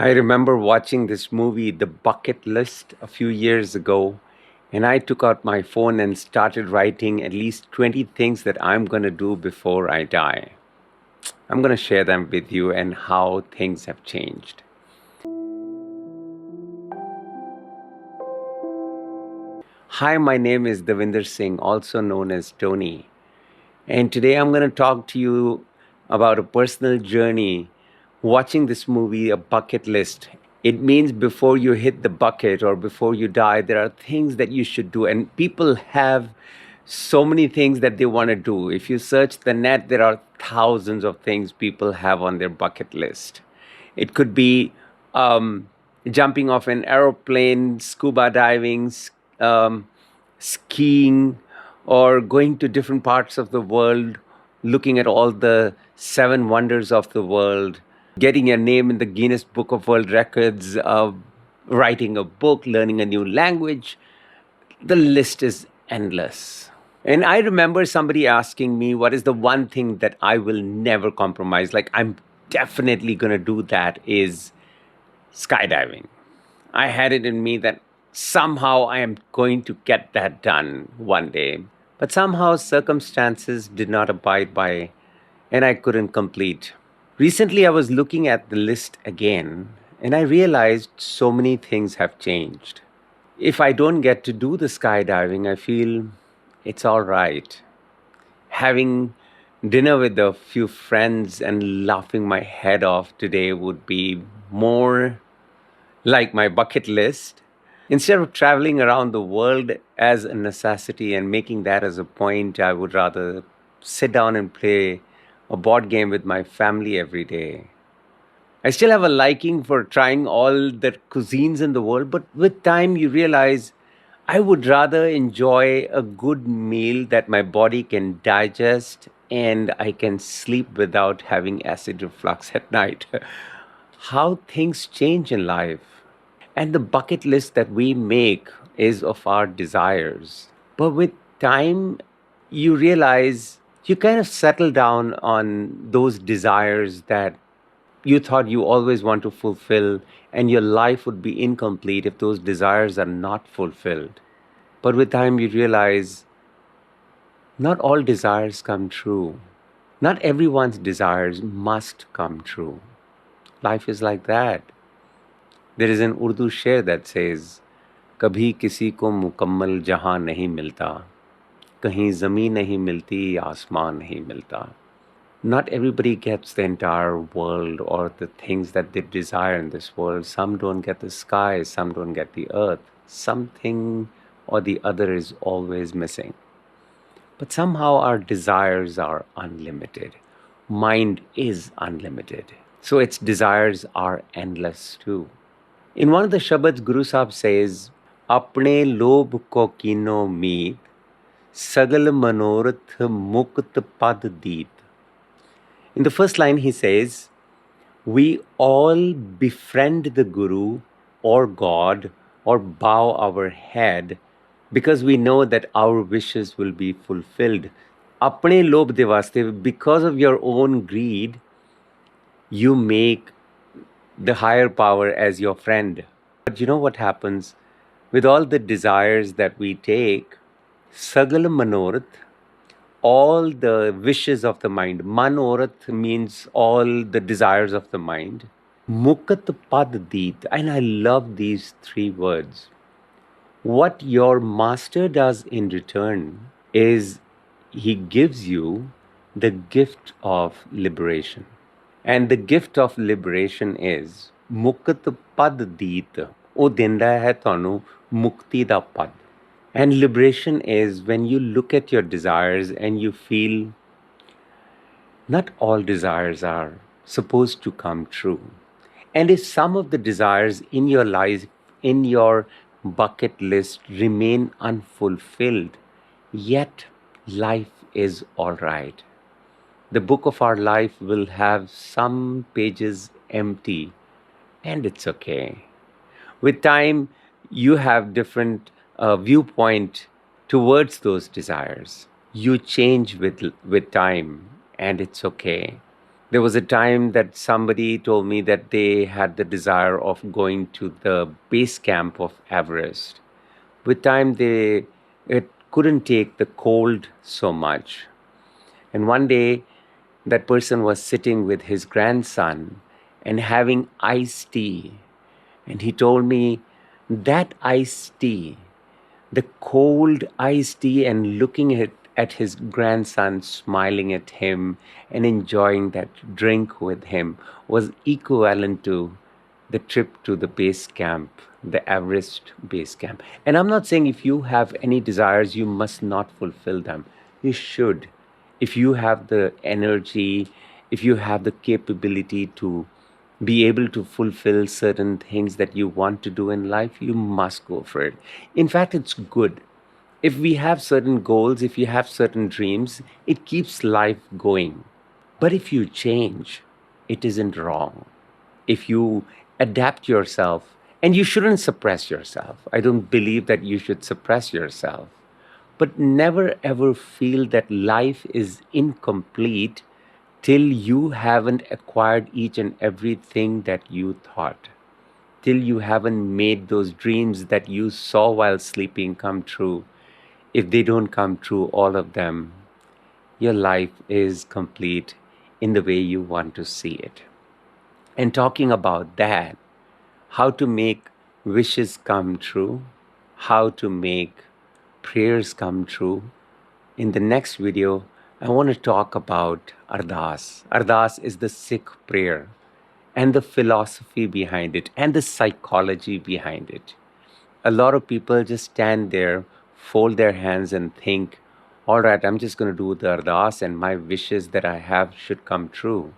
I remember watching this movie, The Bucket List, a few years ago, and I took out my phone and started writing at least 20 things that I'm going to do before I die. I'm going to share them with you and how things have changed. Hi, my name is Davinder Singh, also known as Tony. And today I'm going to talk to you about a personal journey watching this movie, A Bucket List. It means before you hit the bucket or before you die, there are things that you should do. And people have so many things that they want to do. If you search the net, there are thousands of things people have on their bucket list. It could be jumping off an aeroplane, scuba diving, um, skiing, or going to different parts of the world, looking at all the seven wonders of the world, getting your name in the Guinness Book of World Records, writing a book, learning a new language. The list is endless. And I remember somebody asking me, what is the one thing that I will never compromise? Like, I'm definitely going to do that is skydiving. I had it in me that somehow I am going to get that done one day. But somehow circumstances did not abide by, and I couldn't complete. Recently, I was looking at the list again, and I realized so many things have changed. If I don't get to do the skydiving, I feel it's all right. Having dinner with a few friends and laughing my head off today would be more like my bucket list. Instead of traveling around the world as a necessity and making that as a point, I would rather sit down and play a board game with my family every day. I still have a liking for trying all the cuisines in the world, but with time you realize I would rather enjoy a good meal that my body can digest and I can sleep without having acid reflux at night. How things change in life. And the bucket list that we make is of our desires. But with time, you realize you kind of settle down on those desires that you thought you always want to fulfill, and your life would be incomplete if those desires are not fulfilled. But with time, you realize not all desires come true. Not everyone's desires must come true. Life is like that. There is an Urdu sher that says, कभी किसी को मुकम्मल जहां नहीं मिलता, कहीं ज़मीं नहीं मिलती, आसमान नहीं मिलता. Not everybody gets the entire world or the things that they desire in this world. Some don't get the sky, some don't get the earth. Something or the other is always missing. But somehow our desires are unlimited. Mind is unlimited. So its desires are endless too. In one of the Shabads, Guru Sahib says, Apne lobh ko kino meet, sagal manorath mukt pad deet. In the first line, he says, we all befriend the Guru or God or bow our head because we know that our wishes will be fulfilled. Apne lobh de vaste, because of your own greed, you make the higher power as your friend. But you know what happens? With all the desires that we take, Sagal Manorath, all the wishes of the mind, Manorath means all the desires of the mind, Mukat Pad Deet, and I love these three words. What your master does in return is he gives you the gift of liberation. And the gift of liberation is Mukat Pad Deet. O dinda hai tonu mukti da pad. And liberation is when you look at your desires and you feel not all desires are supposed to come true. And if some of the desires in your life, in your bucket list remain unfulfilled, yet life is all right. The book of our life will have some pages empty, and it's okay. With time, you have different viewpoint towards those desires. You change with time, and it's okay. There was a time that somebody told me that they had the desire of going to the base camp of Everest. With time, they it couldn't take the cold so much. And one day, that person was sitting with his grandson and having iced tea. And he told me that iced tea, the cold iced tea, and looking at his grandson smiling at him and enjoying that drink with him was equivalent to the trip to the base camp, the Everest base camp. And I'm not saying if you have any desires, you must not fulfill them. You should. If you have the energy, if you have the capability to be able to fulfill certain things that you want to do in life, you must go for it. In fact, it's good. If we have certain goals, if you have certain dreams, it keeps life going. But if you change, it isn't wrong. If you adapt yourself, and you shouldn't suppress yourself. I don't believe that you should suppress yourself. But never ever feel that life is incomplete till you haven't acquired each and everything that you thought, till you haven't made those dreams that you saw while sleeping come true. If they don't come true, all of them, your life is complete in the way you want to see it. And talking about that, how to make wishes come true, how to make prayers come true. In the next video, I want to talk about Ardas. Ardas is the Sikh prayer and the philosophy behind it and the psychology behind it. A lot of people just stand there, fold their hands, and think, all right, I'm just going to do the Ardas and my wishes that I have should come true.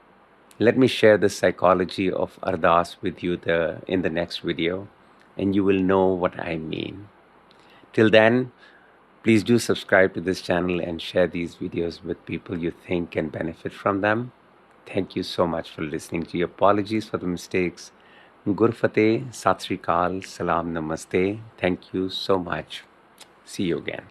Let me share the psychology of Ardas with you in the next video, and you will know what I mean. Till then, please do subscribe to this channel and share these videos with people you think can benefit from them. Thank you so much for listening to you. Apologies for the mistakes. Gur Fateh, Sat Sri Akal, Salam Namaste. Thank you so much. See you again.